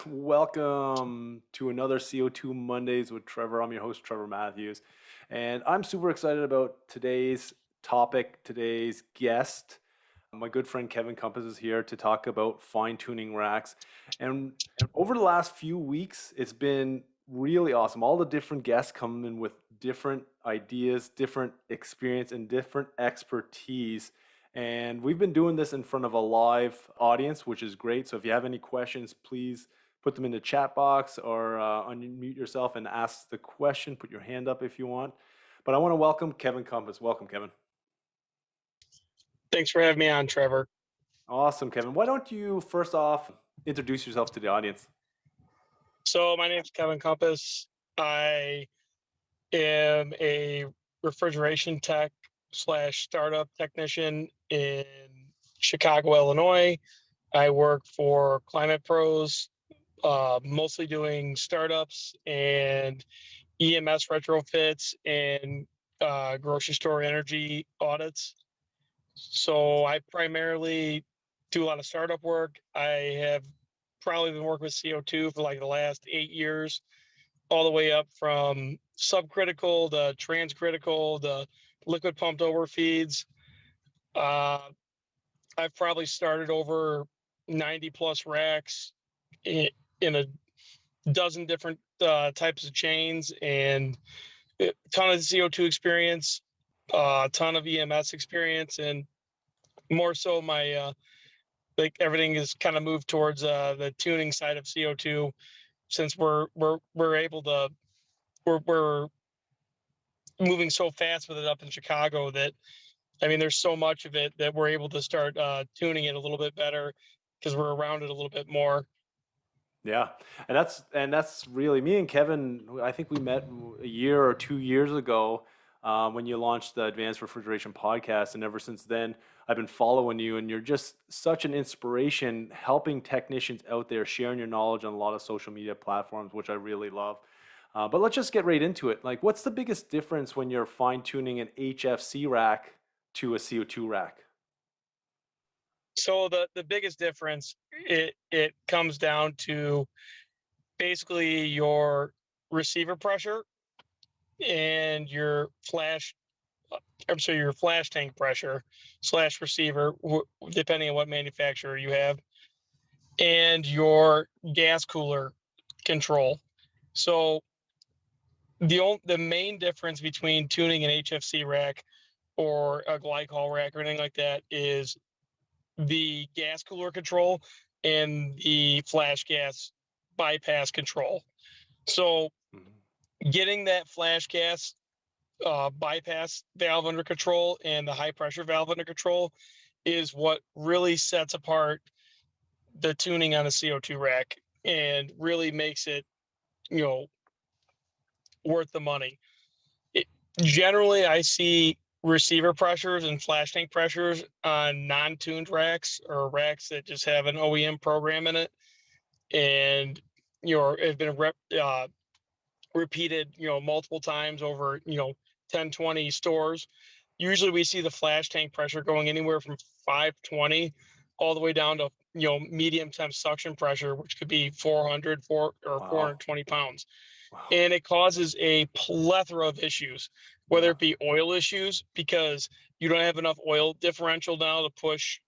Welcome to another CO2 Mondays with Trevor. I'm your host, Trevor Matthews, and I'm super excited about today's topic, today's guest. My good friend Kevin Compass is here to talk about fine tuning racks. And over the last few weeks, it's been really awesome. All the different guests come in with different ideas, different experience, and different expertise. And we've been doing this in front of a live audience, which is great. So if you have any questions, please put them in the chat box or unmute yourself and ask the question. Put your hand up if you want. But I want to welcome Kevin Compass. Welcome, Kevin. Thanks for having me on, Trevor. Awesome, Kevin. Why don't you first off introduce yourself to the audience? So my name is Kevin Compass. I am a refrigeration tech / startup technician in Chicago, Illinois. I work for Climate Pros, mostly doing startups and EMS retrofits and grocery store energy audits. So I primarily do a lot of startup work. I have probably been working with CO2 for like the last 8 years, all the way up from subcritical to transcritical, the liquid pumped over feeds. Uh, I've probably started over 90 plus racks in a dozen different types of chains, and a ton of CO2 experience, a ton of EMS experience, and more so my like everything is kind of moved towards the tuning side of CO2, since we're able to we're moving so fast with it up in Chicago that, I mean, there's so much of it that we're able to start tuning it a little bit better because we're around it a little bit more. Yeah, and that's really me and Kevin. I think we met a year or 2 years ago when you launched the Advanced Refrigeration podcast, and ever since then, I've been following you. And you're just such an inspiration, helping technicians out there, sharing your knowledge on a lot of social media platforms, which I really love. But let's just get right into it. Like, what's the biggest difference when you're fine tuning an HFC rack to a CO2 rack? So the biggest difference, it comes down to basically your receiver pressure and your flash I'm sorry, your flash tank pressure / receiver, depending on what manufacturer you have, and your gas cooler control. So the main difference between tuning an HFC rack or a glycol rack or anything like that is the gas cooler control and the flash gas bypass control. So Mhm. getting that flash gas bypass valve under control and the high pressure valve under control is what really sets apart the tuning on a CO2 rack and really makes it, you know, worth the money. It, Generally, I see receiver pressures and flash tank pressures on non-tuned racks or racks that just have an OEM program in it, and have been repeated, multiple times over 10, 20 stores. Usually, we see the flash tank pressure going anywhere from 520 all the way down to medium temp suction pressure, which could be 400 or Wow. 420 pounds, Wow. and it causes a plethora of issues, whether Yeah. it be oil issues because you don't have enough oil differential now to push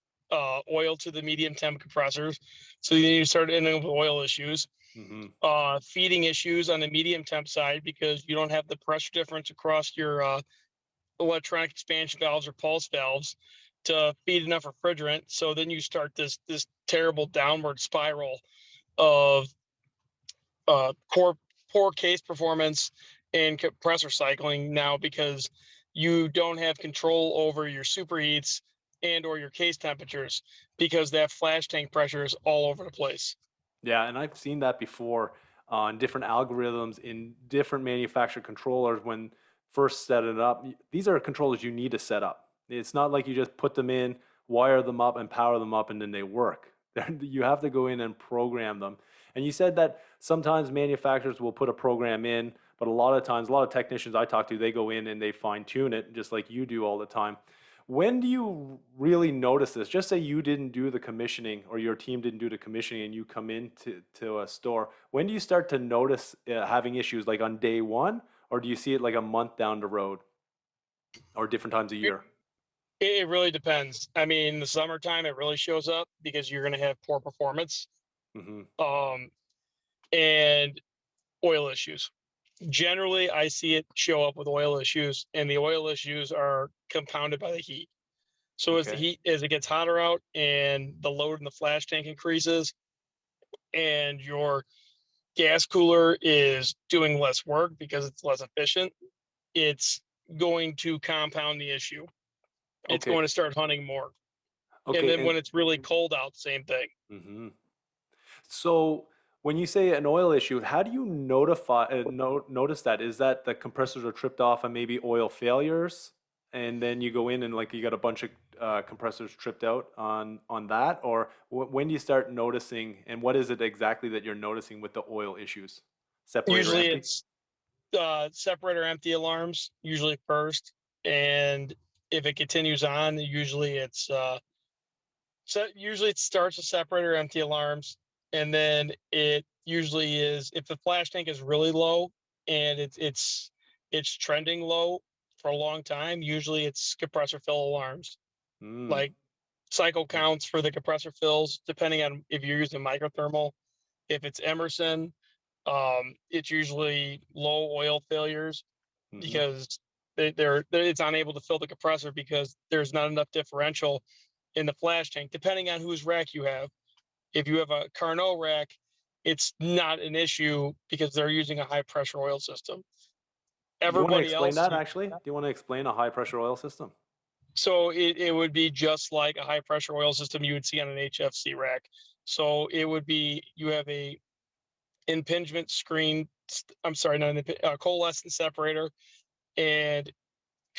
oil to the medium temp compressors, so then you start ending up with oil issues. Hmm. Feeding issues on the medium temp side because you don't have the pressure difference across your electronic expansion valves or pulse valves to feed enough refrigerant. So then you start this terrible downward spiral of core poor case performance and compressor cycling now because you don't have control over your superheats and or your case temperatures because that flash tank pressure is all over the place. Yeah, and I've seen that before on different algorithms in different manufacturer controllers when first set it up. These are controllers you need to set up. It's not like you just put them in, wire them up, and power them up, and then they work. You have to go in and program them. And you said that sometimes manufacturers will put a program in, but a lot of times, a lot of technicians I talk to, they go in and they fine tune it just like you do all the time. When do you really notice this? Just say you didn't do the commissioning or your team didn't do the commissioning and you come into a store. When do you start to notice having issues like on day one, or do you see it like a month down the road or different times a It, year? it really depends. I mean, in the summertime, it really shows up because you're going to have poor performance Hmm. um, and oil issues. Generally, I see it show up with oil issues, and the oil issues are compounded by the heat. So Okay. as it gets hotter out and the load in the flash tank increases, and your gas cooler is doing less work because it's less efficient, it's going to compound the issue. It's Okay. going to start hunting more. And Okay. then And when it's really cold out, same thing. hmm so when you say an oil issue, how do you notice that? Is that the compressors are tripped off and maybe oil failures, and then you go in and like you got a bunch of compressors tripped out on that, or when do you start noticing, and what is it exactly that you're noticing with the oil issues? Separator Usually empty? it's separator empty alarms, usually first. And if it continues on, usually it starts with separator empty alarms, and then it usually is if the flash tank is really low and it's trending low for a long time. Usually it's compressor fill alarms, Mm. like cycle counts for the compressor fills, depending on if you're using microthermal. If it's Emerson, it's usually low oil failures Mm-hmm. because it's unable to fill the compressor because there's not enough differential in the flash tank, depending on whose rack you have. If you have a Carnot rack, it's not an issue because they're using a high pressure oil system. Do you want to Everybody explain else, that actually? Do you want to explain a high pressure oil system? so it would be just like a high pressure oil system you would see on an HFC rack. So it would be you have a impingement screen. I'm sorry, not an coalescent separator, and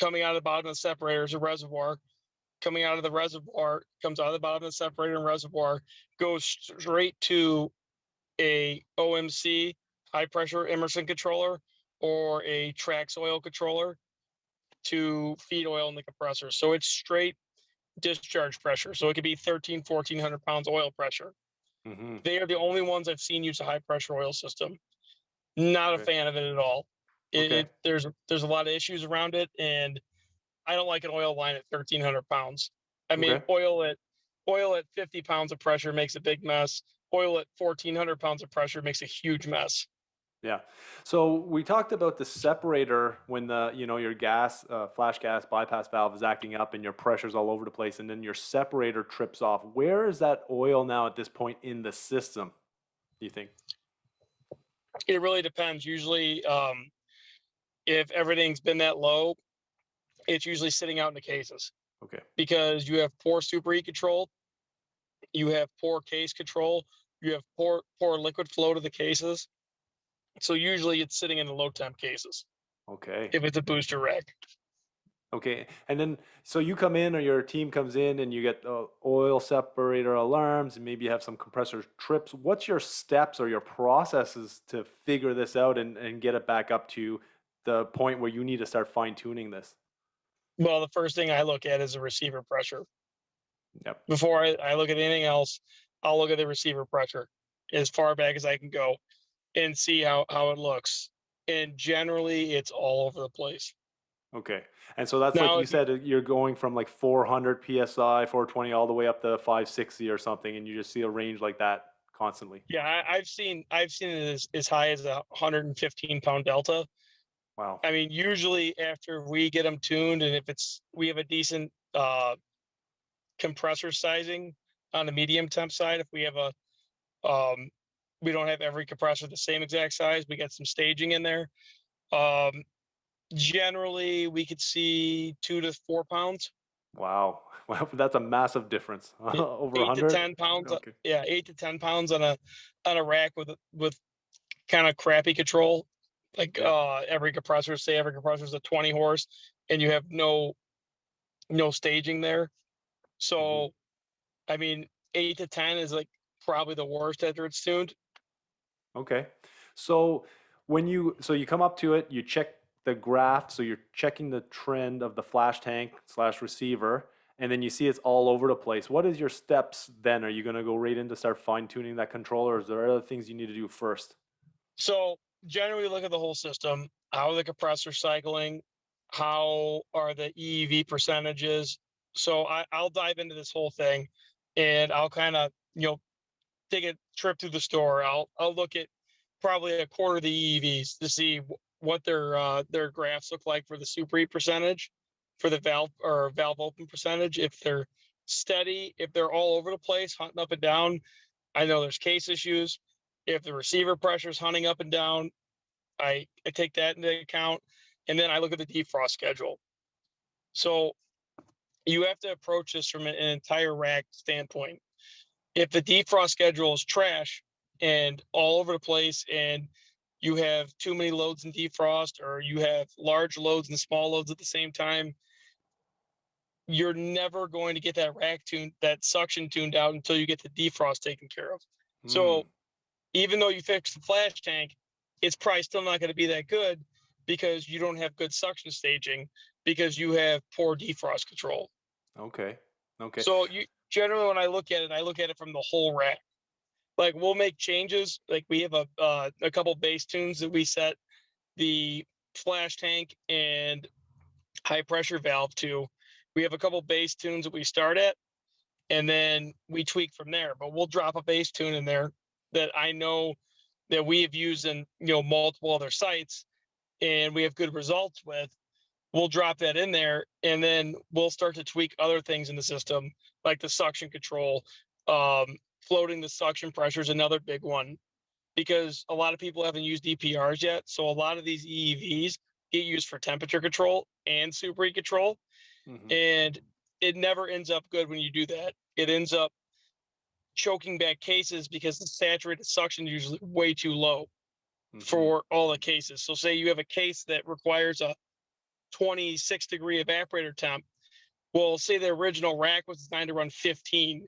coming out of the bottom of the separator is a reservoir. Coming out of the reservoir comes out of the bottom of the separator and reservoir, goes straight to a OMC high pressure Emerson controller or a Trax oil controller to feed oil in the compressor. So it's straight discharge pressure. So it could be 13, 1400 pounds oil pressure. Mm-hmm. They are the only ones I've seen use a high pressure oil system. Not a Okay. fan of it at all. Okay. There's a lot of issues around it, and I don't like an oil line at 1300 pounds. I mean, Okay. oil at 50 pounds of pressure makes a big mess. Oil at 1400 pounds of pressure makes a huge mess. Yeah. So we talked about the separator when your gas, flash gas bypass valve is acting up and your pressure's all over the place, and then your separator trips off. Where is that oil now at this point in the system, do you think? It really depends. Usually, if everything's been that low, it's usually sitting out in the cases Okay. because you have poor superheat control, you have poor case control, you have poor liquid flow to the cases. So usually it's sitting in the low temp cases Okay. if it's a booster rack. Okay. And then, so you come in or your team comes in and you get oil separator alarms and maybe you have some compressor trips. What's your steps or your processes to figure this out and get it back up to the point where you need to start fine tuning this? Well, the first thing I look at is the receiver pressure. Yep. Before I look at anything else, I'll look at the receiver pressure as far back as I can go and see how it looks. And generally, it's all over the place. Okay. And so that's like Now, you if you, said, you're going from like 400 PSI, 420, all the way up to 560 or something, and you just see a range like that constantly. yeah, I've seen it as high as a 115-pound delta. Wow. I mean, usually after we get them tuned, and if we have a decent compressor sizing on the medium temp side, if we have um, we don't have every compressor the same exact size. We got some staging in there. Um, Generally, we could see 2 to 4 pounds. Wow. Wow. That's a massive difference. Over Eight to 100? 10 pounds. Okay. Yeah, 8 to 10 pounds on a rack with kind of crappy control. Like Yeah. every compressor, say every compressor is a 20 horse, and you have no staging there. Hmm. So I mean, 8 to 10 is like probably the worst after it's tuned. Okay. So so you come up to it, you check the graph, so you're checking the trend of the flash tank slash receiver, and then you see it's all over the place. What is your steps then? Are you going to go right in to start fine tuning that controller, or is there other things you need to do first? So generally look at the whole system. How are the compressors cycling? How are the EEV percentages? So I'll dive into this whole thing and I'll kind of, take a trip through the store. I'll look at probably a quarter of the EEVs to see what their graphs look like for the superheat percentage, for the valve open percentage. If they're steady, if they're all over the place, hunting up and down, I know there's case issues. If the receiver pressure is hunting up and down, I take that into account. And then I look at the defrost schedule. So you have to approach this from an entire rack standpoint. If the defrost schedule is trash and all over the place, and you have too many loads in defrost, or you have large loads and small loads at the same time, you're never going to get that that suction tuned out until you get the defrost taken care of. Hmm. So even though you fix the flash tank, it's probably still not going to be that good because you don't have good suction staging because you have poor defrost control. Okay. Okay. So you generally, when I look at it from the whole rack. Like we'll make changes. Like we have a couple base tunes that we set the flash tank and high pressure valve to. We have a couple base tunes that we start at, and then we tweak from there. But we'll drop a base tune in there that I know that we have used in multiple other sites, and we have good results with. We'll drop that in there, and then we'll start to tweak other things in the system, like the suction control. Floating the suction pressure is another big one because a lot of people haven't used DPRs yet. So a lot of these EEVs get used for temperature control and superheat control, Hmm. and it never ends up good when you do that. It ends up choking back cases because the saturated suction is usually way too low Hmm. for all the cases. So say you have a case that requires a 26-degree evaporator temp. Well, say the original rack was designed to run 15.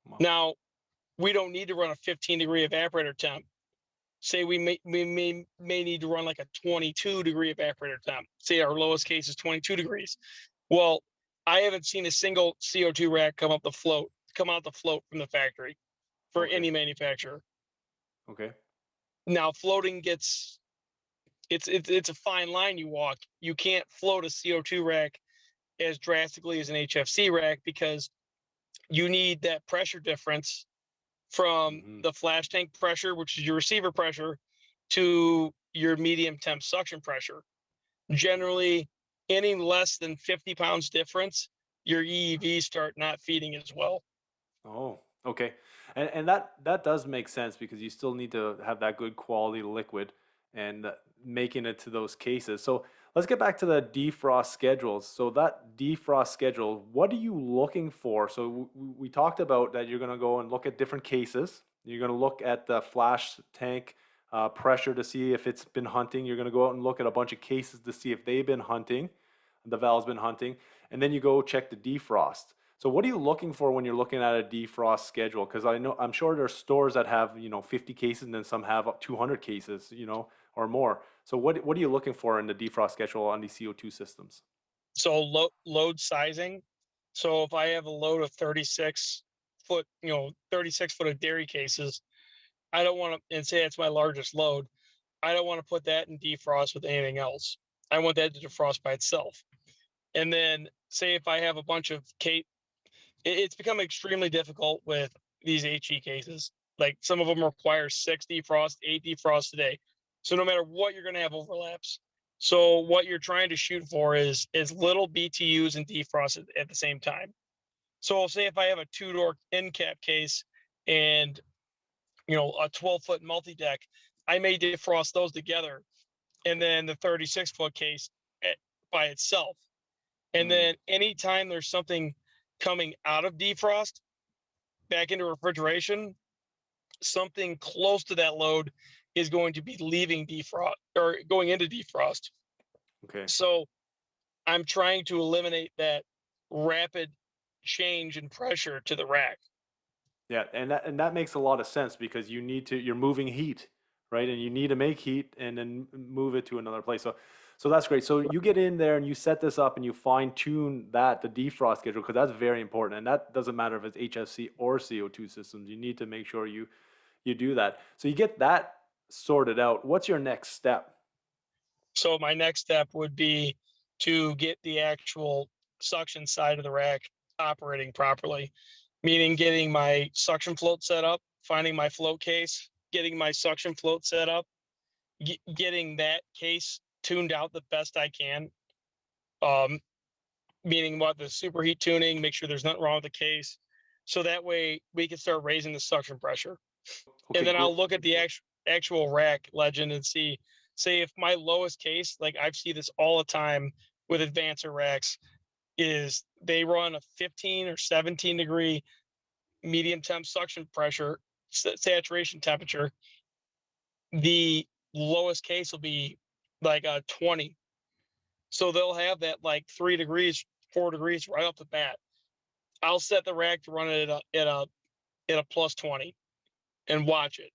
Wow. Now, we don't need to run a 15-degree evaporator temp. Say we may need to run like a 22-degree evaporator temp. Say our lowest case is 22 degrees. Well, I haven't seen a single CO2 rack come out the float from the factory for Okay. any manufacturer. Okay. Now, floating gets it's a fine line you walk. You can't float a CO2 rack as drastically as an HFC rack because you need that pressure difference from Hmm. the flash tank pressure, which is your receiver pressure, to your medium temp suction pressure. Generally, any less than 50 pounds difference, your EEVs start not feeding as well. Oh, okay. And that does make sense because you still need to have that good quality liquid and making it to those cases. So let's get back to the defrost schedules. So that defrost schedule, what are you looking for? So we talked about that you're going to go and look at different cases. You're going to look at the flash tank pressure to see if it's been hunting. You're going to go out and look at a bunch of cases to see if they've been hunting, the valve's been hunting, and then you go check the defrost. So what are you looking for when you're looking at a defrost schedule? Because I'm sure there's stores that have 50 cases and then some have up 200 cases, or more. So what are you looking for in the defrost schedule on these CO2 systems? So load sizing. So if I have a load of 36 foot, 36 foot of dairy cases, I don't want to, and say it's my largest load, I don't want to put that in defrost with anything else. I want that to defrost by itself. And then say if I have a bunch of it's become extremely difficult with these HE cases. Like some of them require 6 defrost, 8 defrost a day. So no matter what, you're going to have overlaps. So what you're trying to shoot for is little BTUs and defrost at the same time. So I'll say if I have a 2-door end cap case and a 12-foot multi-deck, I may defrost those together, and Okay. then the 36-foot case by itself. And Mm. then anytime there's something coming out of defrost back into refrigeration, something close to that load is going to be leaving defrost or going into defrost. Okay. So I'm trying to eliminate that rapid change in pressure to the rack. Yeah, and that makes a lot of sense because you're moving heat, right? And you need to make heat and then move it to another place. So that's great. So you get in there and you set this up and you fine tune the defrost schedule, because that's very important. And that doesn't matter if it's HFC or CO2 systems. You need to make sure you do that. So you get that sorted out. What's your next step? So my next step would be to get the actual suction side of the rack operating properly, meaning getting my suction float set up, finding my float case, getting my suction float set up, getting that case tuned out the best I can. Um, Meaning what the superheat tuning, make sure there's nothing wrong with the case. So that way we can start raising the suction pressure. And Okay, then great. I'll look at the actual rack legend and see, say if my lowest case, like I've seen this all the time with advancer racks, is they run a 15 or 17 degree medium temp suction pressure, saturation temperature. The lowest case will be like a 20. So they'll have that like 3 degrees, 4 degrees right off the bat. I'll set the rack to run it at a plus 20 and watch it.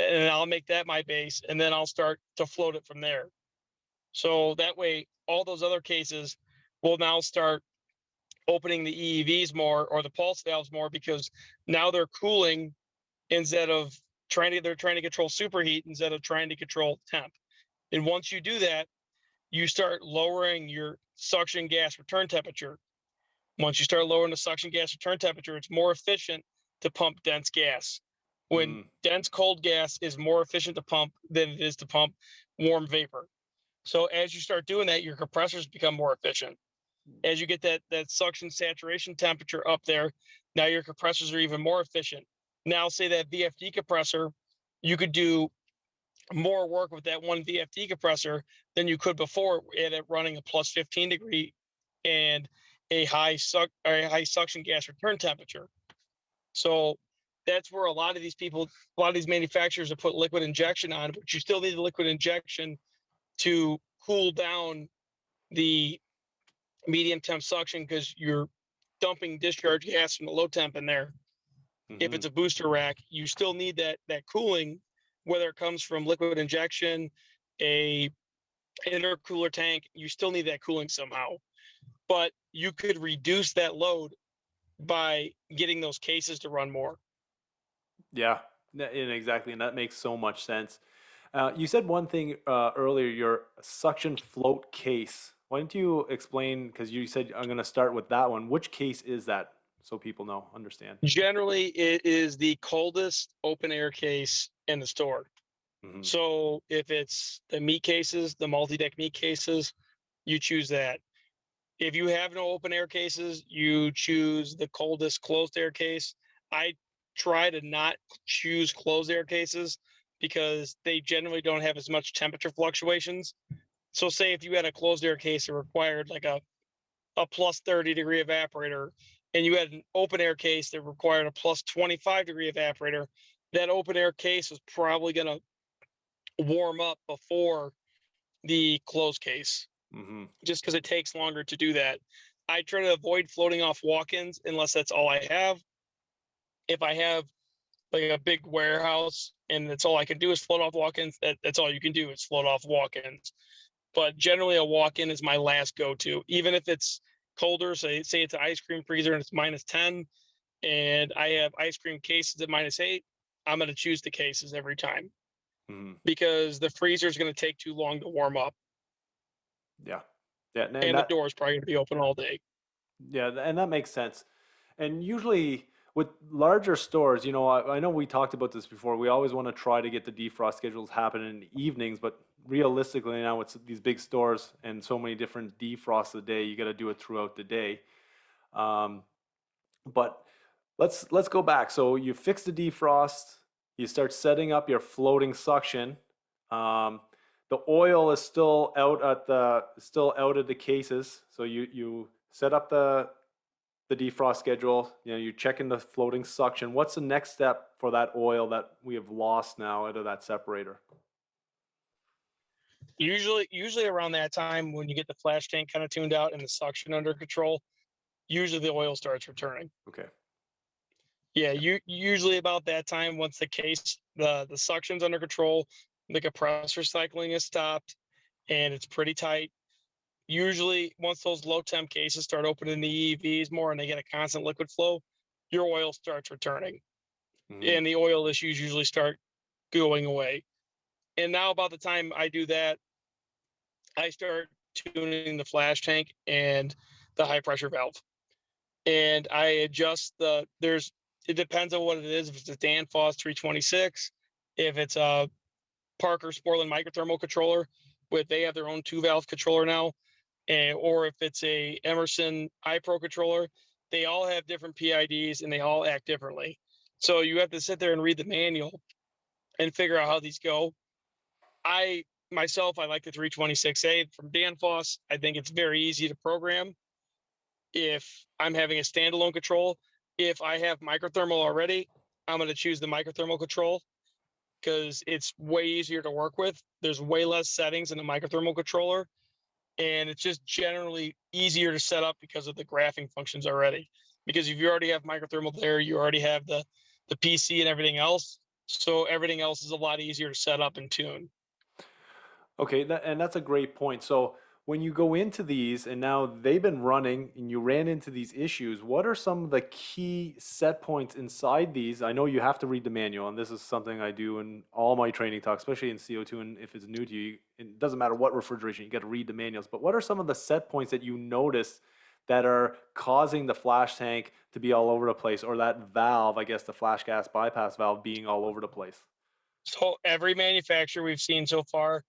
And I'll make that my base, and then I'll start to float it from there. So that way, all those other cases will now start opening the EEVs more or the pulse valves more, because now they're cooling instead of they're trying to control superheat instead of trying to control temp. And once you do that, you start lowering your suction gas return temperature. Once you start lowering the suction gas return temperature, it's more efficient to pump dense gas. When Mm, dense cold gas is more efficient to pump than it is to pump warm vapor. So as you start doing that, your compressors become more efficient. As you get that suction saturation temperature up there, now your compressors are even more efficient. Now, say that VFD compressor, you could do more work with that one VFD compressor than you could before at it running a plus 15 degree and a high suction gas return temperature. So that's where a lot of these manufacturers have put liquid injection on, but you still need the liquid injection to cool down the medium temp suction, because you're dumping discharge gas from the low temp in there. If mm-hmm. it's a booster rack, you still need that cooling, whether it comes from liquid injection, a intercooler tank, you still need that cooling somehow. But you could reduce that load by getting those cases to run more. Yeah, and exactly, and that makes so much sense. You said one thing earlier, your suction float case. Why don't you explain? Because you said I'm going to start with that one. Which case is that, so people know, understand? Generally, it is the coldest open air case in the store. Hmm. So if it's the meat cases, the multi-deck meat cases, you choose that. If you have no open air cases, you choose the coldest closed air case. I try to not choose closed air cases because they generally don't have as much temperature fluctuations. So say if you had a closed air case that required like a plus 30 degree evaporator, and you had an open air case that required a plus 25 degree evaporator, that open air case was probably going to warm up before the closed case, Hmm. just because it takes longer to do that. I try to avoid floating off walk-ins unless that's all I have. If I have like a big warehouse and that's all I can do is float off walk-ins, that's all you can do is float off walk-ins. But generally a walk-in is my last go-to, even if it's colder. Say it's an ice cream freezer and it's minus 10 and I have ice cream cases at minus 8, I'm going to choose the cases every time, Hmm. because the freezer is going to take too long to warm up Yeah, yeah, and and the that door is probably going to be open all day. yeah, and that makes sense. And usually with larger stores, I know we talked about this before. We always want to try to get the defrost schedules happen in the evenings, but realistically now it's these big stores and so many different defrosts a day. You got to do it throughout the day. Um, but let's go back. So you fix the defrost, you start setting up your floating suction. Um, the oil is still out of the cases. So you set up the defrost schedule. You're checking the floating suction. What's the next step for that oil that we have lost now out of that separator? Usually around that time when you get the flash tank kind of tuned out and the suction under control, usually the oil starts returning. Okay. Yeah, you usually about that time, once the case the suction's under control, the compressor cycling is stopped, and it's pretty tight. Usually, once those low temp cases start opening the EEVs more and they get a constant liquid flow, your oil starts returning, Hmm. and the oil issues usually start going away. And now, about the time I do that, I start tuning the flash tank and the high pressure valve, and I adjust it depends on what it is. If it's a Danfoss 326, if it's a Parker Sportland microthermal controller, they have their own 2-valve controller now, or if it's a Emerson iPro controller, they all have different PIDs and they all act differently. So you have to sit there and read the manual and figure out how these go. I I like the 326A from Danfoss. I think it's very easy to program. If I'm having a standalone control, if I have microthermal already, I'm going to choose the microthermal control because it's way easier to work with. There's way less settings in the microthermal controller, and it's just generally easier to set up because of the graphing functions already. Because if you already have microthermal there, you already have the PC and everything else. So everything else is a lot easier to set up and tune. Okay, and that's a great point. So when you go into these and now they've been running and you ran into these issues, what are some of the key set points inside these? I know you have to read the manual, and this is something I do in all my training talks, especially in CO2. And if it's new to you, it doesn't matter what refrigeration, you got to read the manuals. But what are some of the set points that you notice that are causing the flash tank to be all over the place, or that valve, I guess the flash gas bypass valve, being all over the place? So every manufacturer we've seen so far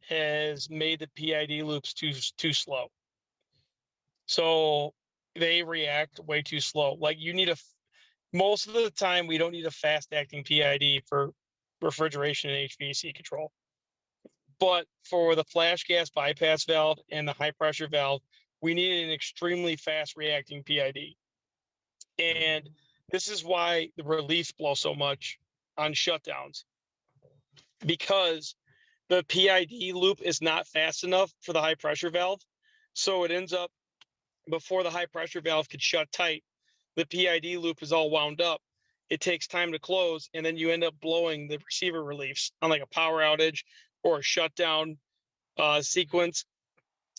has made the PID loops too slow. So they react way too slow. Like most of the time we don't need a fast acting PID for refrigeration and HVAC control. But for the flash gas bypass valve and the high pressure valve, we need an extremely fast reacting PID. And this is why the reliefs blow so much on shutdowns, because the PID loop is not fast enough for the high pressure valve. So it ends up, before the high pressure valve could shut tight, the PID loop is all wound up. It takes time to close, and then you end up blowing the receiver reliefs on like a power outage or a shutdown sequence.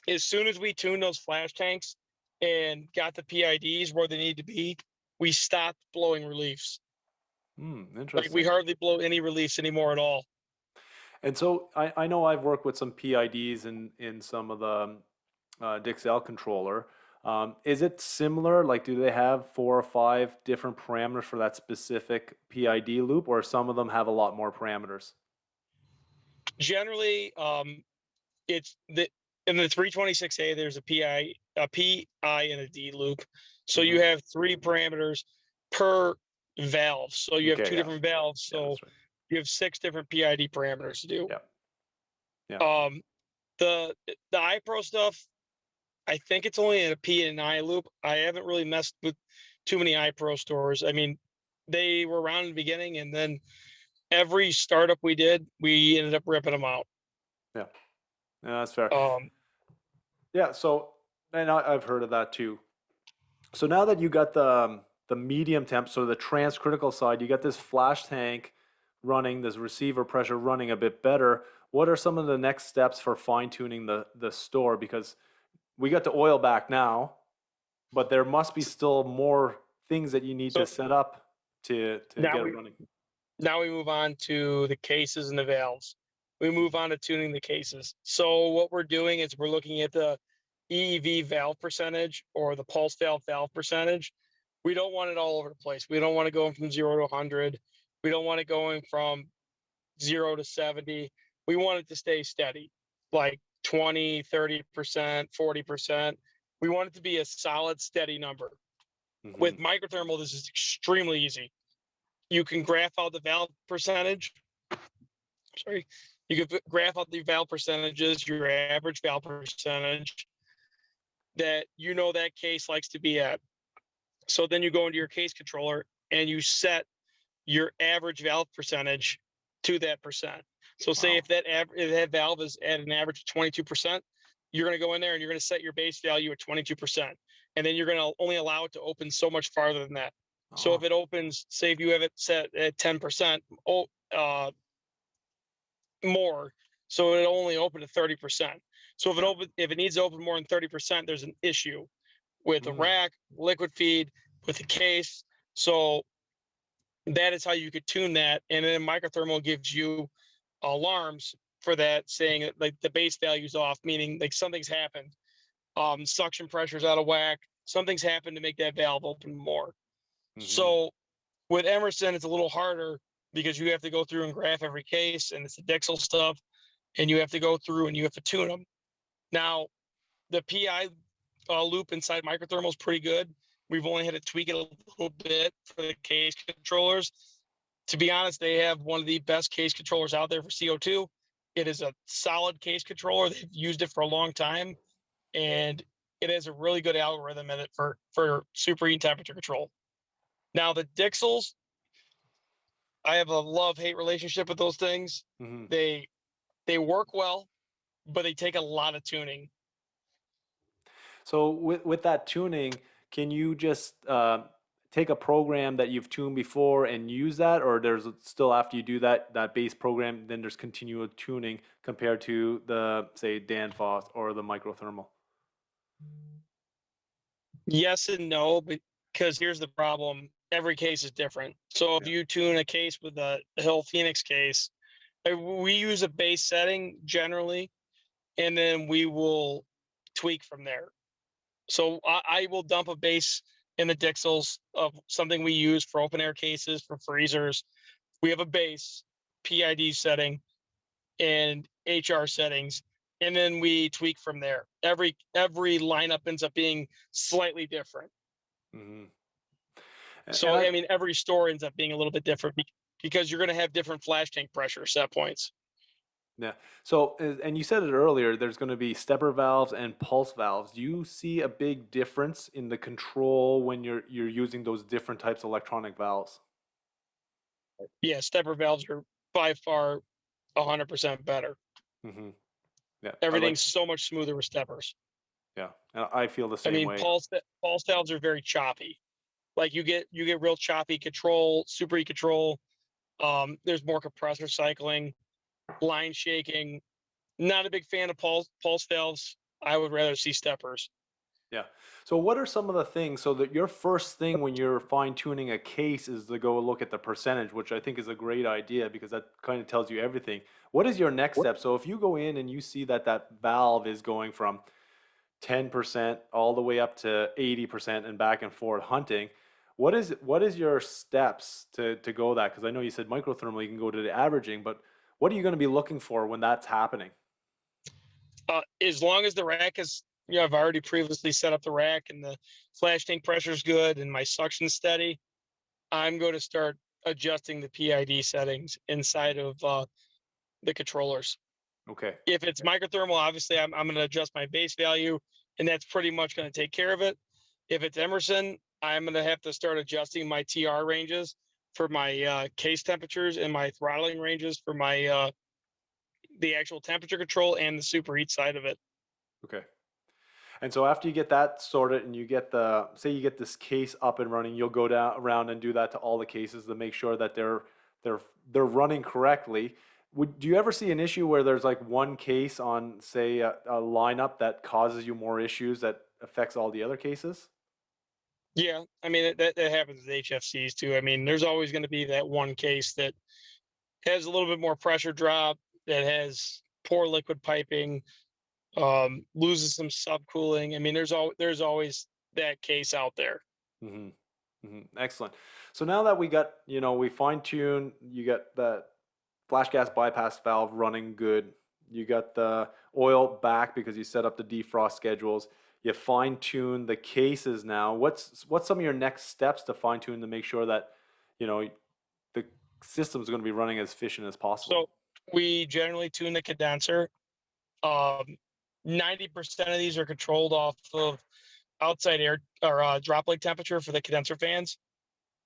As soon as we tuned those flash tanks and got the PIDs where they need to be, we stopped blowing reliefs. Like we Interesting. hardly blow any reliefs anymore at all. And so I know I've worked with some PIDs in some of the Dixel controller. Is it similar? Like, do they have 4 or 5 different parameters for that specific PID loop, or some of them have a lot more parameters? Generally, it's the in the 326A, there's a PI, and a D loop. So Hmm. you have 3 parameters per valve. So you have Okay, two yeah, different valves. yeah, So that's right. you have 6 different PID parameters to do. Yeah, yeah. Um, the iPro stuff, I think it's only in a P and an I loop. I haven't really messed with too many iPro stores. I mean, they were around in the beginning, and then every startup we did, we ended up ripping them out. Yeah, yeah, that's fair. Um, Yeah, so and I've heard of that too. So now that you got the medium temp, so the transcritical side, you got this flash tank running, this receiver pressure running a bit better. What are some of the next steps for fine tuning the store? Because we got the oil back now, but there must be still more things that you need to so set up to now get it we running. now we move on to the cases and the valves. We move on to tuning the cases. So what we're doing is we're looking at the EEV valve percentage or the pulse valve percentage. We don't want it all over the place. We don't want it going from 0 to 100. We don't want it going from 0 to 70. We want it to stay steady, like 20, 30%, 40%. We want it to be a solid, steady number. Hmm. With microthermal, this is extremely easy. You can graph out the valve percentage. Sorry. You can graph out the valve percentages, your average valve percentage that that case likes to be at. So then you go into your case controller and you set your average valve percentage to that percent. So say Wow. if that valve is at an average of 22%, you're going to go in there and you're going to set your base value at 22%. And then you're going to only allow it to open so much farther than that. So Oh. if it opens, say if you have it set at 10%, more, so it only open to 30%. So Yeah. if it needs to open more than 30%, there's an issue with the Mm. rack, liquid feed, with the case. So that is how you could tune that. And then microthermal gives you alarms for that, saying that like the base value is off, meaning like something's happened. Suction pressure's out of whack. Something's happened to make that valve open more. Mhm. So with Emerson, it's a little harder because you have to go through and graph every case, and it's the Dixel stuff, and you have to go through and you have to tune them. Now, the PI loop inside microthermal is pretty good. We've only had to tweak it a little bit for the case controllers. To be honest, they have one of the best case controllers out there for CO2. It is a solid case controller. They've used it for a long time, and it has a really good algorithm in it for superheat temperature control. Now, the Dixels, I have a love-hate relationship with those things. Mhm. They they work well, but they take a lot of tuning. So with that tuning, can you just take a program that you've tuned before and use that, or there's still after you do that base program, then there's continual tuning compared to the say Danfoss or the microthermal? Yes and no, because here's the problem. Every case is different. So if Yeah. you tune a case with a Hill Phoenix case, we use a base setting generally, and then we will tweak from there. So I will dump a base in the Dixels of something we use for open air cases, for freezers. We have a base PID setting and HR settings, and then we tweak from there. Every lineup ends up being slightly different. Hmm. And So I I mean, every store ends up being a little bit different because you're going to have different flash tank pressure set points. Yeah. So and you said it earlier, there's going to be stepper valves and pulse valves. Do you see a big difference in the control when you're using those different types of electronic valves? Yeah, stepper valves are by far 100% better. Hmm. Yeah. I like. Everything's so much smoother with steppers. Yeah. And I feel the I same mean, way. pulse valves are very choppy. Like you get real choppy control, super control. There's more compressor cycling, line shaking. Not a big fan of pulse valves. I would rather see steppers. Yeah. So what are some of the things so that your first thing when you're fine tuning a case is to go look at the percentage, which I think is a great idea because that kind of tells you everything. What is your next step? So if you go in and you see that that valve is going from 10% all the way up to 80% and back and forth hunting, what is your steps to go that? Because I know you said microthermal, you can go to the averaging, but what are you going to be looking for when that's happening? As long as the rack is, I've already previously set up the rack and the flash tank pressure is good and my suction steady. I'm going to start adjusting the PID settings inside of the controllers. Okay. If it's microthermal, obviously I'm going to adjust my base value, and that's pretty much going to take care of it. If it's Emerson, I'm going to have to start adjusting my TR ranges for my case temperatures and my throttling ranges for my the actual temperature control and the superheat side of it. Okay. And so after you get that sorted and you get the, say you get this case up and running, you'll go down around and do that to all the cases to make sure that they're they're running correctly. Do you ever see an issue where there's like one case on, say, a lineup that causes you more issues that affects all the other cases? Yeah, I mean that happens with HFCs too. I mean, there's always going to be that one case that has a little bit more pressure drop, that has poor liquid piping, loses some subcooling. I mean, there's always that case out there. Hmm. Hmm. Excellent. So now that we got, we fine tune, you got the flash gas bypass valve running good. You got the oil back because you set up the defrost schedules. You fine tune the cases now. What's some of your next steps to fine tune to make sure that, you know, the system is going to be running as efficient as possible? So we generally tune the condenser. Um, 90% of these are controlled off of outside air or droplet temperature for the condenser fans.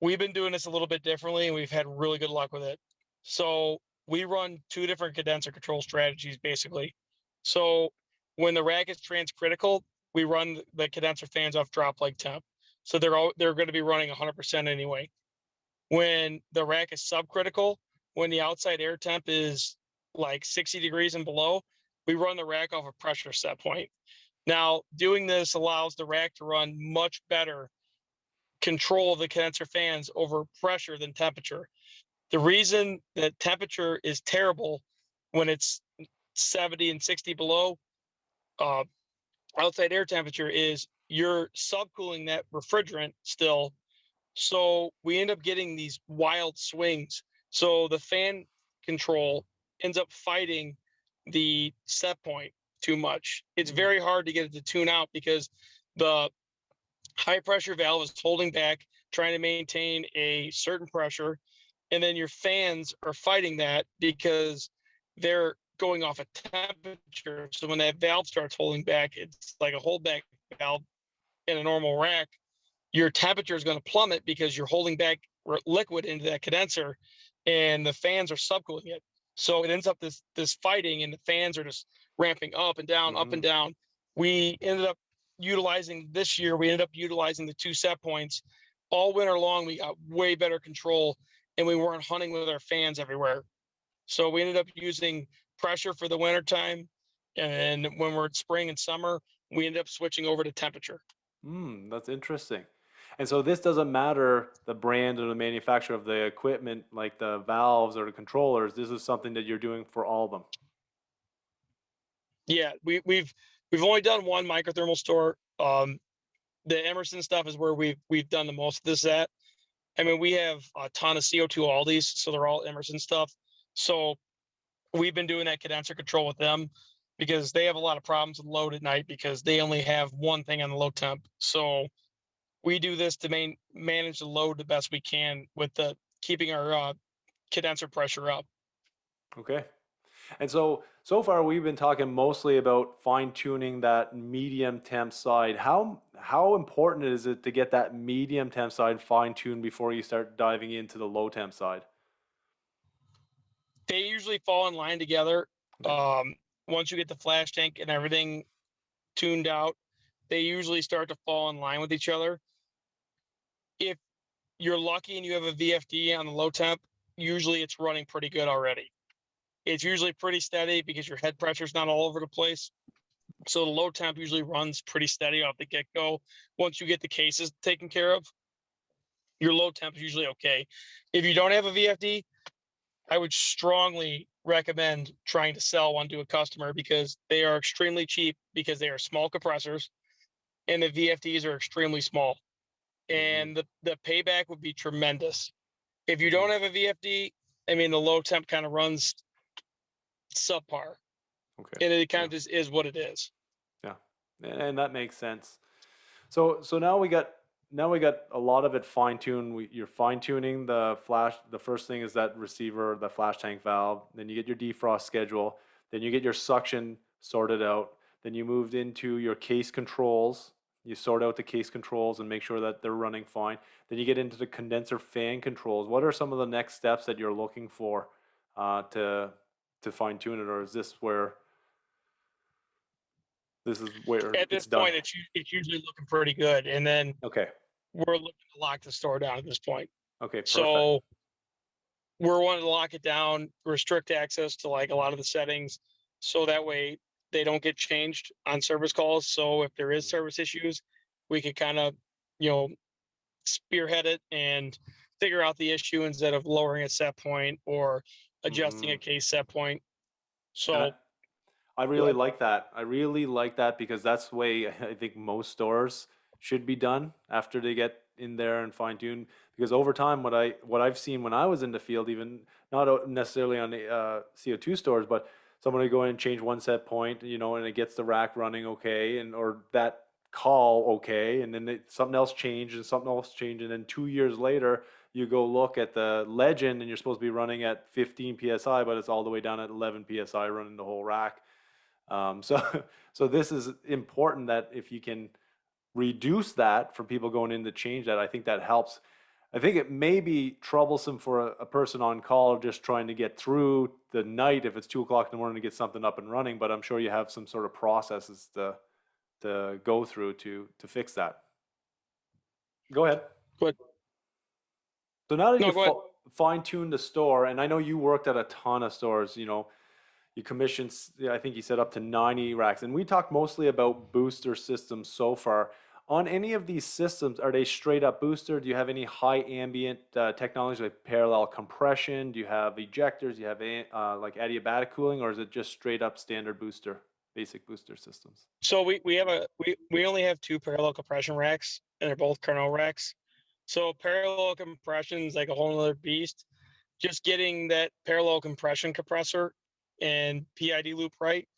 We've been doing this a little bit differently, and we've had really good luck with it. So we run two different condenser control strategies basically. So when the rack is transcritical, we run the condenser fans off drop like temp. So they're going to be running 100% anyway. When the rack is subcritical, when the outside air temp is like 60 degrees and below, we run the rack off a pressure set point. Now, doing this allows the rack to run much better control of the condenser fans over pressure than temperature. The reason that temperature is terrible when it's 70 and 60 below, uh, outside air temperature, is you're subcooling that refrigerant still. So we end up getting these wild swings. So the fan control ends up fighting the set point too much. It's very hard to get it to tune out because the high pressure valve is holding back, trying to maintain a certain pressure. And then your fans are fighting that because they're going off a temperature. So when that valve starts holding back, it's like a holdback valve in a normal rack. Your temperature is going to plummet because you're holding back liquid into that condenser, and the fans are subcooling it. So it ends up this fighting, and the fans are just ramping up and down, up and down. We ended up utilizing this year. We ended up utilizing the 2 set points all winter long. We got way better control, and we weren't hunting with our fans everywhere. So we ended up using pressure for the winter time, and when we're at spring and summer, we ended up switching over to temperature. That's interesting. And so this doesn't matter the brand or the manufacturer of the equipment, like the valves or the controllers. This is something that you're doing for all of them. Yeah, we've only done one microthermal store. The Emerson stuff is where we've done the most of this at. I mean, we have a ton of CO2 Aldis, so they're all Emerson stuff. So we've been doing that condenser control with them because they have a lot of problems with load at night because they only have one thing on the low temp. So we do this to manage the load the best we can with the keeping our condenser pressure up. Okay. And so far we've been talking mostly about fine tuning that medium temp side. How important is it to get that medium temp side fine tuned before you start diving into the low temp side? They usually fall in line together. Okay. Once you get the flash tank and everything tuned out, they usually start to fall in line with each other. If you're lucky and you have a VFD on the low temp, usually it's running pretty good already. It's usually pretty steady because your head pressure is not all over the place. So the low temp usually runs pretty steady off the get go. Once you get the cases taken care of, your low temp is usually okay. If you don't have a VFD, I would strongly recommend trying to sell one to a customer because they are extremely cheap because they are small compressors and the VFDs are extremely small. And the payback would be tremendous. If you don't have a VFD, I mean, the low temp kind of runs subpar, Okay. and it kind Yeah. of just is what it is. Yeah. And that makes sense. So now we got a lot of it fine tuned. You're fine tuning the flash. The first thing is that receiver, the flash tank valve. Then you get your defrost schedule. Then you get your suction sorted out. Then you moved into your case controls. You sort out the case controls and make sure that they're running fine. Then you get into the condenser fan controls. What are some of the next steps that you're looking for to fine tune it, or is this is where At it's this done? point, it's usually looking pretty good, and then Okay. we're looking to lock the store down at this point. Okay. Perfect. So we're wanting to lock it down, restrict access to like a lot of the settings, so that way they don't get changed on service calls. So if there is service issues, we could kind of, you know, spearhead it and figure out the issue instead of lowering a set point or adjusting Mm-hmm. a case set point. And So I go really ahead. like that. I really like that because that's the way I think most stores should be done after they get in there and fine tune. Because over time, what I've seen when I was in the field, even not necessarily on the CO2 stores, but someone would go in and change one set point, and it gets the rack running okay, and or that call okay, and then something else changed and something else changed, and then 2 years later, you go look at the legend and you're supposed to be running at 15 psi, but it's all the way down at 11 psi running the whole rack. So, so this is important that if you can reduce that for people going in to change that, I think that helps. I think it may be troublesome for a person on call just trying to get through the night if it's 2 o'clock in the morning to get something up and running, but I'm sure you have some sort of processes to go through to fix that. Go ahead. But So now that no, you go ahead. fine-tuned the store, and I know you worked at a ton of stores, you commissioned, yeah, I think you said up to 90 racks. And we talked mostly about booster systems so far. On any of these systems, are they straight up booster? Do you have any high ambient technology like parallel compression? Do you have ejectors? Do you have like adiabatic cooling, or is it just straight up standard booster, basic booster systems? So we only have two parallel compression racks, and they're both Carnot racks. So parallel compression is like a whole other beast. Just getting that parallel compression compressor and PID loop right.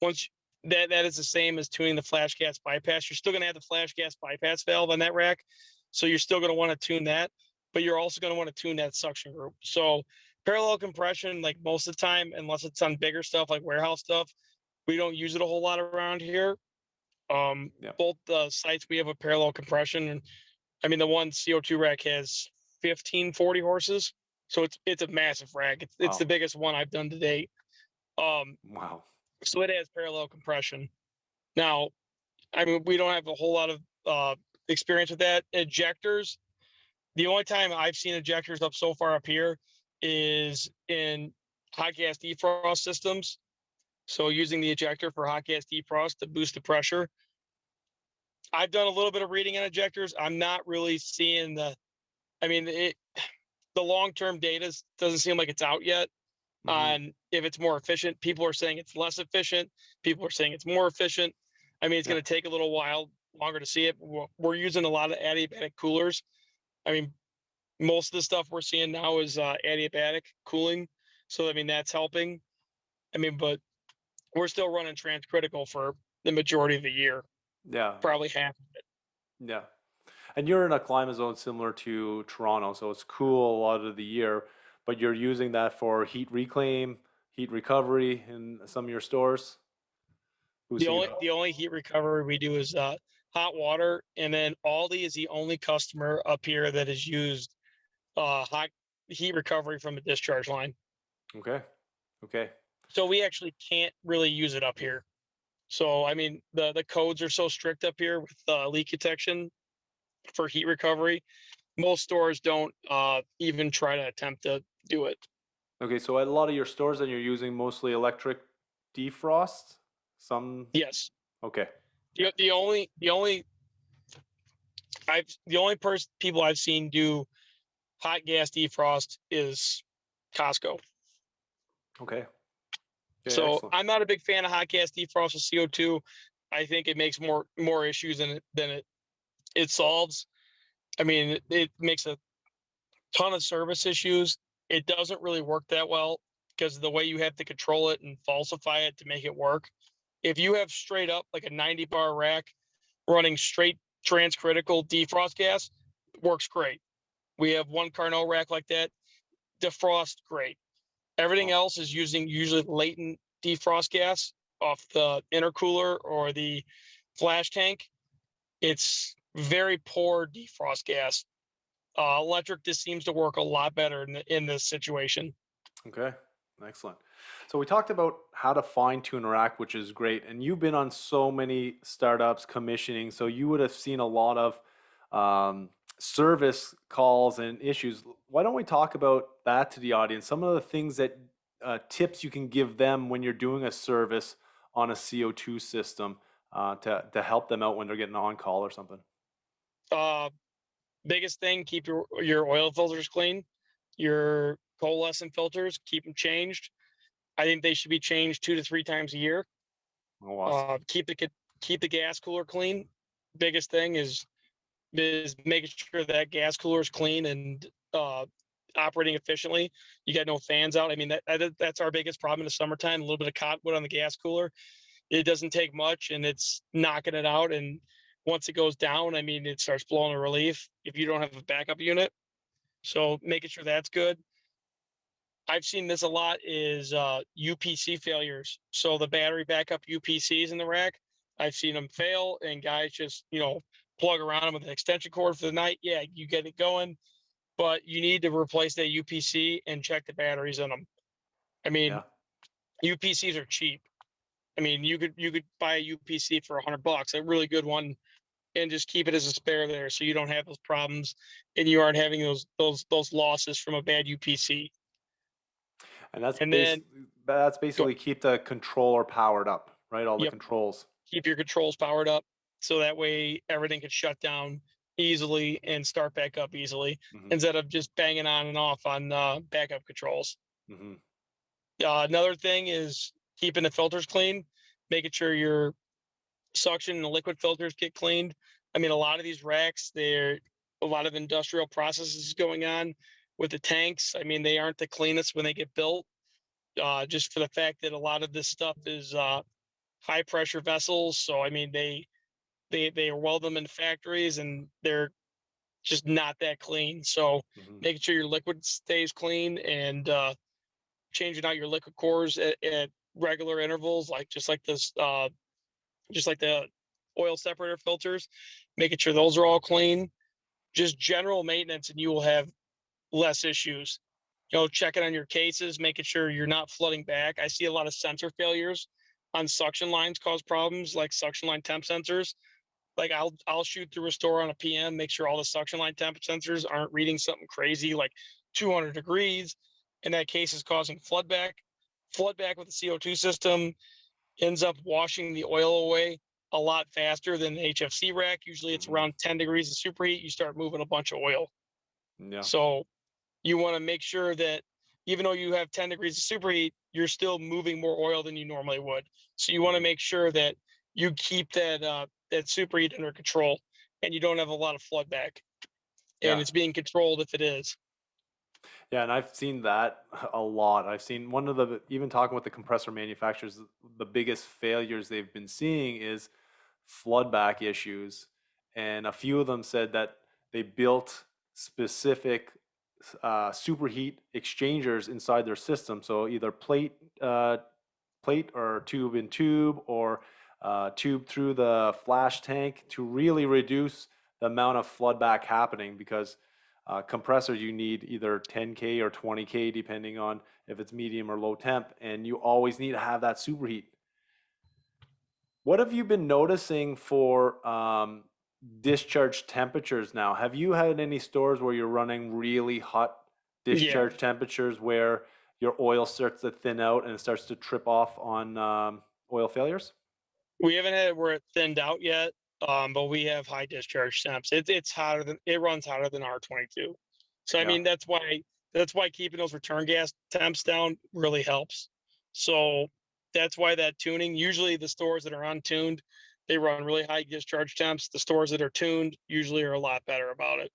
Once that is the same as tuning the flash gas bypass. You're still going to have the flash gas bypass valve on that rack, so you're still going to want to tune that, but you're also going to want to tune that suction group. So parallel compression, like most of the time, unless it's on bigger stuff like warehouse stuff, we don't use it a whole lot around here. Yeah. Both the sites we have a parallel compression. And I mean, the one CO2 rack has 1540 horses, so it's a massive rack. It's the Wow. biggest one I've done to date. Um, Wow. so it has parallel compression. Now, I mean, we don't have a whole lot of experience with that. Ejectors. The only time I've seen ejectors up so far up here is in hot gas defrost systems. So using the ejector for hot gas defrost to boost the pressure. I've done a little bit of reading on ejectors. I'm not really seeing I mean, the long-term data doesn't seem like it's out yet Hmm. on if it's more efficient. People are saying it's less efficient. People are saying it's more efficient. I mean, it's Yeah. going to take a little while longer to see it. We're using a lot of adiabatic coolers. I mean, most of the stuff we're seeing now is adiabatic cooling. So, I mean, that's helping. I mean, but we're still running transcritical for the majority of the year, Yeah. probably half. Yeah. And you're in a climate zone similar to Toronto, so it's cool a lot of the year, but you're using that for heat reclaim, heat recovery in some of your stores. Who's heat? The only heat recovery we do is hot water, and then Aldi is the only customer up here that has used hot heat recovery from a discharge line. Okay. Okay. So we actually can't really use it up here. So I mean, the codes are so strict up here with leak detection for heat recovery. Most stores don't even try to attempt to do it. Okay. So at a lot of your stores, then you're using mostly electric defrost. Some. Yes. Okay. Yeah. The only person people I've seen do hot gas defrost is Costco. Okay. Okay. So Excellent. I'm not a big fan of hot gas defrost with CO2. I think it makes more issues than it solves. I mean, it makes a ton of service issues. It doesn't really work that well because of the way you have to control it and falsify it to make it work. If you have straight up like a 90 bar rack running straight transcritical defrost gas, works great. We have one Carnot rack like that, defrost great. Everything Awesome. else is using usually latent defrost gas off the intercooler or the flash tank. It's very poor defrost gas. Electric just seems to work a lot better in this situation. Okay, excellent. So we talked about how to fine tune a rack, which is great. And you've been on so many startups commissioning, so you would have seen a lot of service calls and issues. Why don't we talk about that to the audience? Some of the things that tips you can give them when you're doing a service on a CO2 system to help them out when they're getting on call or something. Uh, Biggest thing, keep your oil filters clean. Your coalescent filters, keep them changed. I think they should be changed 2 to 3 times a year. Oh, awesome. Keep the gas cooler clean. Biggest thing is making sure that gas cooler is clean and operating efficiently. You got no fans out. I mean, that's our biggest problem in the summertime. A little bit of cottonwood on the gas cooler. It doesn't take much, and it's knocking it out. And once it goes down, I mean, it starts blowing a relief if you don't have a backup unit. So making sure that's good. I've seen this a lot is UPC failures. So the battery backup UPCs in the rack, I've seen them fail, and guys just plug around them with an extension cord for the night. Yeah, you get it going, but you need to replace that UPC and check the batteries in them. I mean, Yeah. UPCs are cheap. I mean, you could buy a UPC for $100, a really good one, and just keep it as a spare there so you don't have those problems and you aren't having those losses from a bad UPC. And that's And then go, basically keep the controller powered up, right? All the yep, controls. keep your controls powered up so that way everything can shut down easily and start back up easily Hmm. instead of just banging on and off on backup controls. Hmm. Another thing is keeping the filters clean, making sure your suction and the liquid filters get cleaned. I mean, a lot of these racks, they're a lot of industrial processes going on with the tanks. I mean, they aren't the cleanest when they get built, just for the fact that a lot of this stuff is high pressure vessels. So I mean, they weld them in factories and they're just not that clean. So Hmm. making sure your liquid stays clean and changing out your liquid cores at regular intervals, like just like the oil separator filters, making sure those are all clean. Just general maintenance, and you will have less issues. You know, checking on your cases, making sure you're not flooding back. I see a lot of sensor failures on suction lines cause problems, like suction line temp sensors. Like I'll shoot through a store on a PM, make sure all the suction line temp sensors aren't reading something crazy like 200 degrees, and that case is causing floodback. Floodback with the CO2 system ends up washing the oil away a lot faster than the HFC rack. Usually it's Hmm. around 10 degrees of superheat. You start moving a bunch of oil. Yeah. So you want to make sure that even though you have 10 degrees of superheat, you're still moving more oil than you normally would. So you want to Hmm. make sure that you keep that superheat under control and you don't have a lot of flood back. And Yeah. it's being controlled if it is. Yeah, and I've seen that a lot. I've seen one of the, even talking with the compressor manufacturers, the biggest failures they've been seeing is floodback issues. And a few of them said that they built specific superheat exchangers inside their system. So either plate or tube in tube, or tube through the flash tank to really reduce the amount of floodback happening, because compressors, you need either 10K or 20K depending on if it's medium or low temp, and you always need to have that superheat. What have you been noticing for discharge temperatures now? Have you had any stores where you're running really hot Yeah. discharge temperatures where your oil starts to thin out and it starts to trip off on oil failures? We haven't had it where it thinned out yet, but we have high discharge temps. It's hotter than it runs hotter than R22. So I Yeah. mean that's why keeping those return gas temps down really helps. So that's why that tuning. Usually the stores that are untuned, they run really high discharge temps. The stores that are tuned usually are a lot better about it.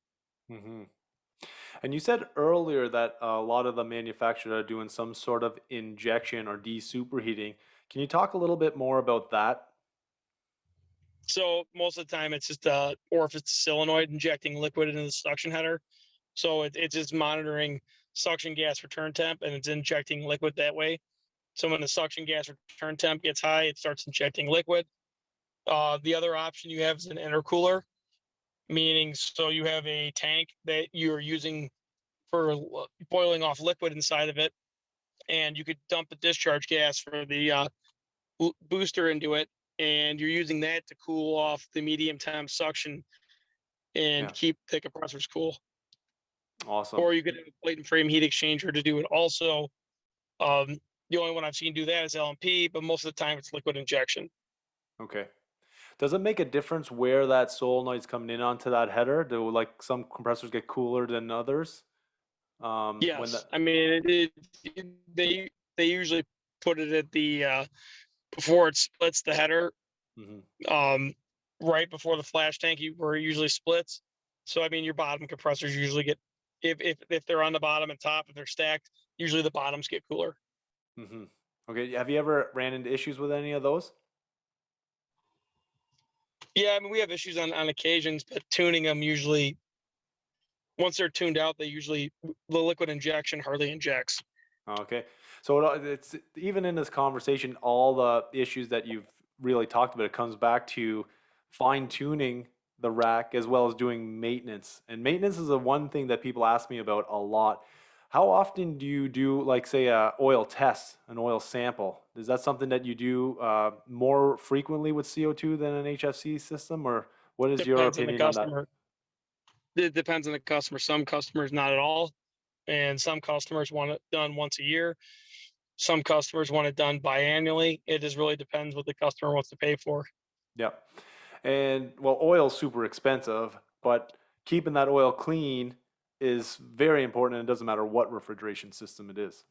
Hmm. And you said earlier that a lot of the manufacturers are doing some sort of injection or desuperheating. Can you talk a little bit more about that? So most of the time it's just or if it's solenoid injecting liquid into the suction header. So it's just monitoring suction gas return temp and it's injecting liquid that way. So when the suction gas return temp gets high, it starts injecting liquid. The other option you have is an intercooler, meaning so you have a tank that you're using for boiling off liquid inside of it, and you could dump the discharge gas for the booster into it, and you're using that to cool off the medium temp suction and Yeah. keep the compressors cool. Awesome. Or you could have a plate and frame heat exchanger to do it also. Um, the only one I've seen do that is LMP, but most of the time it's liquid injection. Okay. Does it make a difference where that solenoid's coming in onto that header? Do like some compressors get cooler than others? When Yes, that. I mean they usually put it at the before it splits the header, Mhm. um, right before the flash tank where it usually splits. So I mean your bottom compressors usually get if they're on the bottom and top if they're stacked, usually the bottoms get cooler. Mhm. Okay. Have you ever ran into issues with any of those? Yeah, I mean we have issues on occasions, but tuning them usually once they're tuned out, they usually the liquid injection hardly injects. Okay. So it's even in this conversation, all the issues that you've really talked about, it comes back to fine tuning the rack as well as doing maintenance. And maintenance is the one thing that people ask me about a lot. How often do you do, like, say, a oil test, an oil sample? Is that something that you do more frequently with CO2 than an HFC system, or What is your Depends on the opinion on that? customer. It depends on the customer. Some customers not at all, and some customers want it done once a year. Some customers want it done biannually. It just really depends what the customer wants to pay for. Yeah. And well, oil's super expensive, but keeping that oil clean is very important, and it doesn't matter what refrigeration system it is.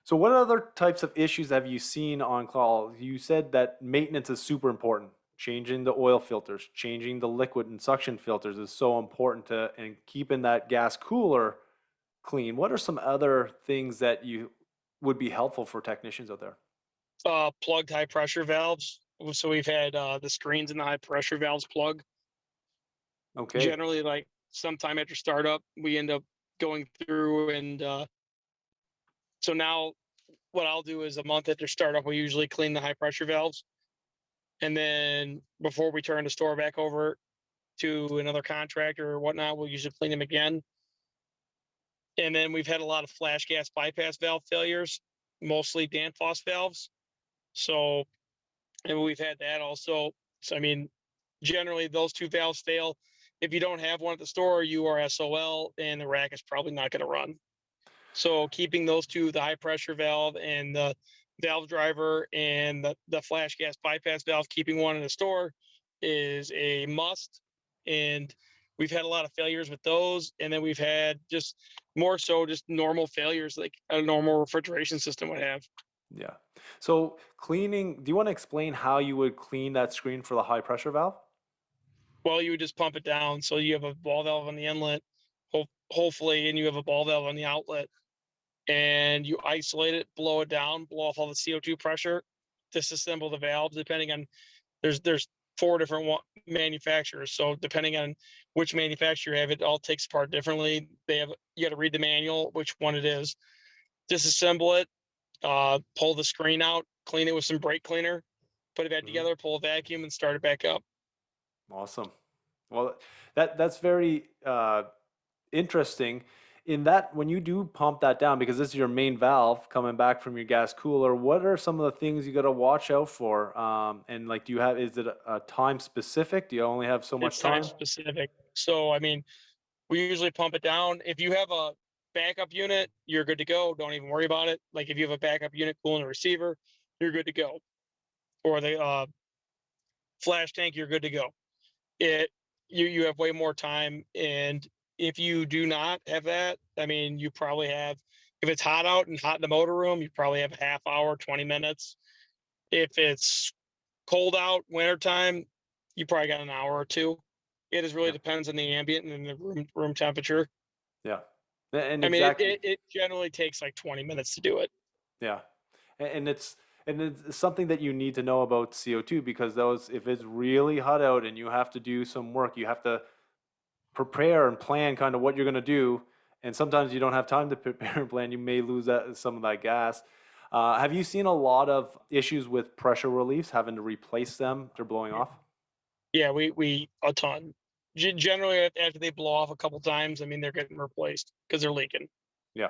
So what other types of issues have you seen on call? You said that maintenance is super important. Changing the oil filters, changing the liquid and suction filters is so important to and keeping that gas cooler clean. What are some other things that you would be helpful for technicians out there? Plugged high pressure valves. So we've had the screens in the high pressure valves plug. Okay. Generally, like sometime after startup, we end up going through and so now what I'll do is a month after startup, we usually clean the high pressure valves. And then before we turn the store back over to another contractor or whatnot, we'll usually clean them again. And then we've had a lot of flash gas bypass valve failures, mostly Danfoss valves. So, and we've had that also. So, I mean, generally those two valves fail. If you don't have one at the store, you are SOL and the rack is probably not going to run. So keeping those two, the high pressure valve and the valve driver and the flash gas bypass valve, keeping one in the store is a must. And we've had a lot of failures with those. And then we've had just more so just normal failures like a normal refrigeration system would have. Yeah. So cleaning, do you want to explain how you would clean that screen for the high pressure valve? Well, you would just pump it down. So you have a ball valve on the inlet, hopefully, and you have a ball valve on the outlet. And you isolate it, blow it down, blow off all the CO2 pressure, disassemble the valves. Depending on there's four different manufacturers, so depending on which manufacturer you have, it all takes apart differently. They have you got to read the manual which one it is. Disassemble it, pull the screen out, clean it with some brake cleaner, put it back Hmm. together, pull a vacuum, and start it back up. Awesome. Well, that's very interesting in that when you do pump that down, because this is your main valve coming back from your gas cooler, what are some of the things you got to watch out for? And like, do you have, is it a time specific? Do you only have so much It's time time? specific. So I mean, we usually pump it down. If you have a backup unit, you're good to go. Don't even worry about it. Like if you have a backup unit cooling a receiver, you're good to go. Or the flash tank, you're good to go. It you have way more time, and if you do not have that, I mean, you probably have. If it's hot out and hot in the motor room, you probably have a half hour, 20 minutes. If it's cold out, wintertime, you probably got an hour or two. It just really Yeah. depends on the ambient and the room temperature. Yeah. And I mean, it, exactly. it, it generally takes like 20 minutes to do it. Yeah. And it's something that you need to know about CO2, because those, if it's really hot out and you have to do some work, you have to prepare and plan kind of what you're going to do. And sometimes you don't have time to prepare and plan. You may lose some of that gas. Have you seen a lot of issues with pressure reliefs, having to replace them after blowing off? Yeah, we a ton. Generally, after they blow off a couple times, I mean, they're getting replaced because they're leaking. Yeah.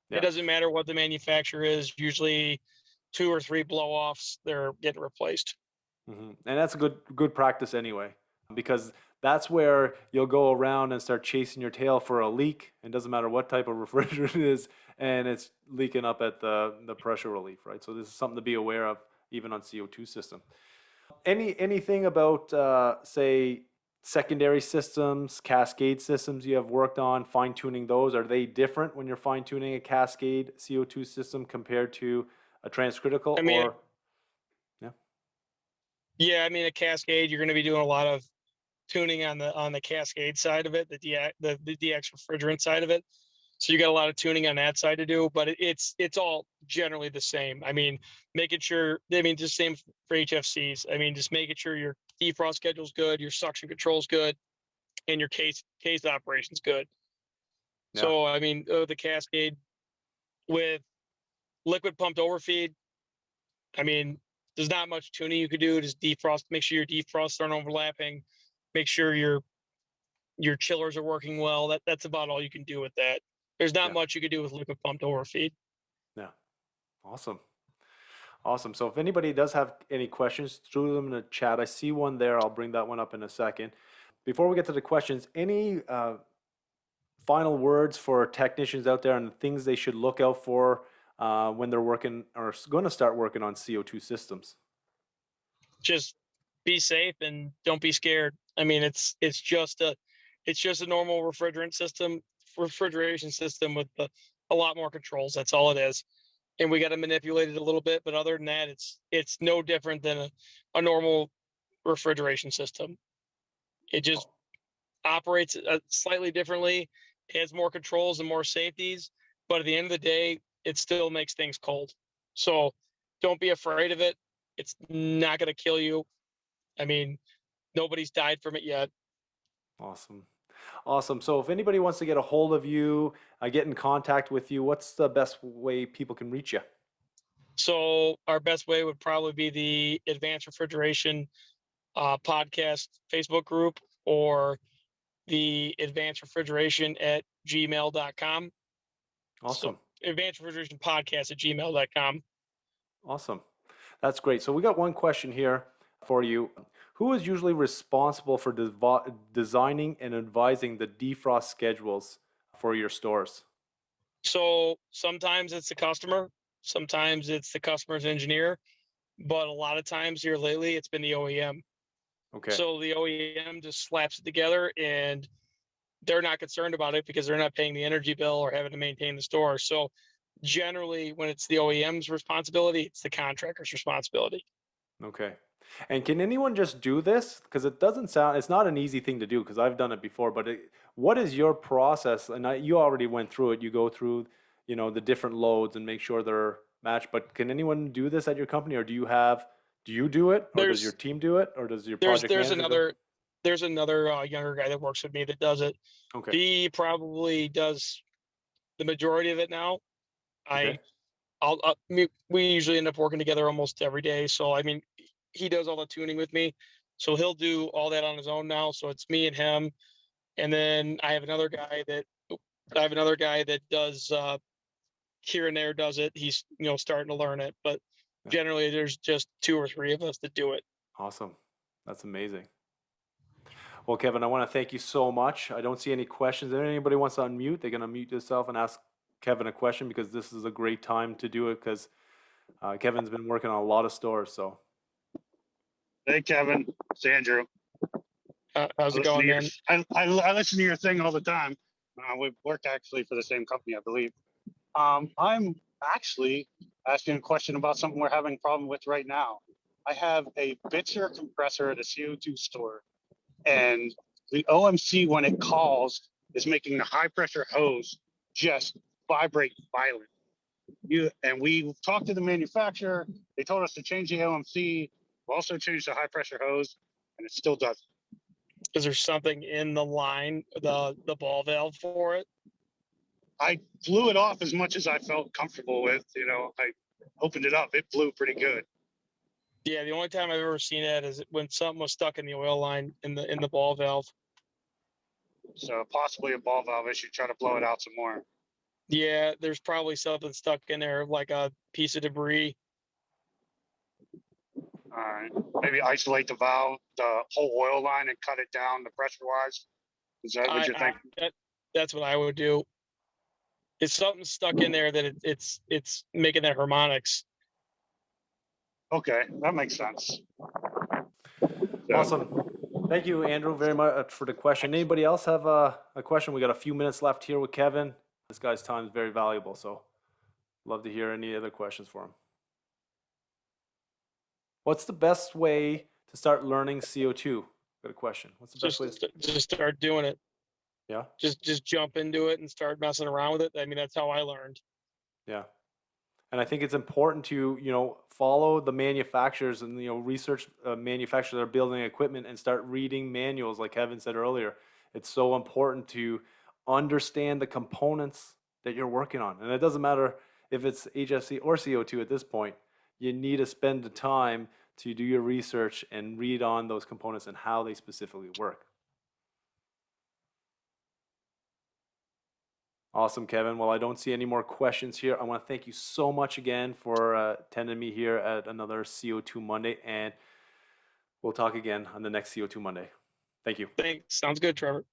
It Yeah. doesn't matter what the manufacturer is. Usually, two or three blow offs, they're getting replaced. And that's a good practice anyway, because that's where you'll go around and start chasing your tail for a leak. It doesn't matter what type of refrigerant it is, and it's leaking up at the pressure relief, right? So this is something to be aware of, even on CO2 system. Anything about say secondary systems, cascade systems you have worked on, fine tuning those? Are they different when you're fine tuning a cascade CO2 system compared to a transcritical, I mean, or yeah? yeah, I mean, a Cascade, you're going to be doing a lot of tuning on the Cascade side of it, the DX refrigerant side of it. So you got a lot of tuning on that side to do, but it's all generally the same. I mean, making sure, I mean, just same for HFCs. I mean, just making sure your defrost schedule's good, your suction control's good, and your case operation's good. Yeah. So I mean, the Cascade with liquid pumped overfeed, I mean, there's not much tuning you could do. Just defrost, make sure your defrosts aren't overlapping, make sure your chillers are working well. That's about all you can do with that. There's not Yeah. much you could do with liquid pumped overfeed. Yeah. Awesome. Awesome. So if anybody does have any questions, throw them in the chat. I see one there. I'll bring that one up in a second. Before we get to the questions, any final words for technicians out there and things they should look out for when they're working or going to start working on CO2 systems? Just be safe and don't be scared. I mean, it's just a normal refrigeration system with a lot more controls. That's all it is. And we got to manipulate it a little bit, but other than that, it's no different than a normal refrigeration system. It just operates slightly differently, has more controls and more safeties, but at the end of the day, it still makes things cold. So don't be afraid of it. It's not going to kill you. I mean, nobody's died from it yet. Awesome. Awesome. So if anybody wants to get a hold of you, get in contact with you, what's the best way people can reach you? So our best way would probably be the Advanced Refrigeration podcast Facebook group, or the Advanced Refrigeration at gmail.com. So Awesome. Advanced Refrigeration Podcast at gmail.com. Awesome. That's great. So we got one question here for you. Who is usually responsible for designing and advising the defrost schedules for your stores? So sometimes it's the customer, sometimes it's the customer's engineer, but a lot of times here lately it's been the OEM. Okay. So the OEM just slaps it together and they're not concerned about it because they're not paying the energy bill or having to maintain the store. So generally, when it's the OEM's responsibility, it's the contractor's responsibility. Okay. And can anyone just do this? Because it doesn't sound, it's not an easy thing to do because I've done it before, but what is your process? And you already went through it. You go through, the different loads and make sure they're matched. But can anyone do this at your company, or do you do it, or does your There's team do it, or does your there's project there's manager do it? another younger guy that works with me that does it. Okay. He probably does the majority of it now. Okay. We usually end up working together almost every day. So I mean, he does all the tuning with me, so he'll do all that on his own now. So it's me and him, and then I have another guy that does here and there does it. He's starting to learn it, but Yeah. generally there's just two or three of us that do it. Awesome. That's amazing. Well, Kevin, I want to thank you so much. I don't see any questions. If anybody wants to unmute, they can unmute themselves and ask Kevin a question, because this is a great time to do it, because Kevin's been working on a lot of stores. So Hey, Kevin, it's Andrew. How's it going, man? I listen to your thing all the time. We work actually for the same company, I believe. I'm actually asking a question about something we're having a problem with right now. I have a Bitzer compressor at a CO2 store, and the OMC, when it calls, is making the high pressure hose just vibrate violent. And we talked to the manufacturer. They told us to change the OMC. We also changed the high pressure hose, and it still doesn't. Is there something in the line, the ball valve for it? I blew it off as much as I felt comfortable with. I opened it up. It blew pretty good. Yeah, the only time I've ever seen that is when something was stuck in the oil line in the ball valve. So possibly a ball valve issue. Try to blow it out some more. Yeah, there's probably something stuck in there, like a piece of debris. All right. Maybe isolate the valve, the whole oil line, and cut it down the pressure wise. Is that what you're thinking? That's what I would do. If something's stuck in there, that it's making that harmonics. Okay, that makes sense. awesome. Thank you, Andrew, very much for the question. Anybody else have a question? We got a few minutes left here with Kevin. This guy's time is very valuable, so love to hear any other questions for him. What's the best way to start learning CO2? Got a question. What's the best way to Just start doing it. Yeah. Just jump into it and start messing around with it. I mean, that's how I learned. Yeah. And I think it's important to, follow the manufacturers and, research manufacturers that are building equipment and start reading manuals, like Kevin said earlier. It's so important to understand the components that you're working on. And it doesn't matter if it's HFC or CO2 at this point. You need to spend the time to do your research and read on those components and how they specifically work. Awesome, Kevin. Well, I don't see any more questions here. I want to thank you so much again for attending me here at another CO2 Monday, and we'll talk again on the next CO2 Monday. Thank you. Thanks. Sounds good, Trevor.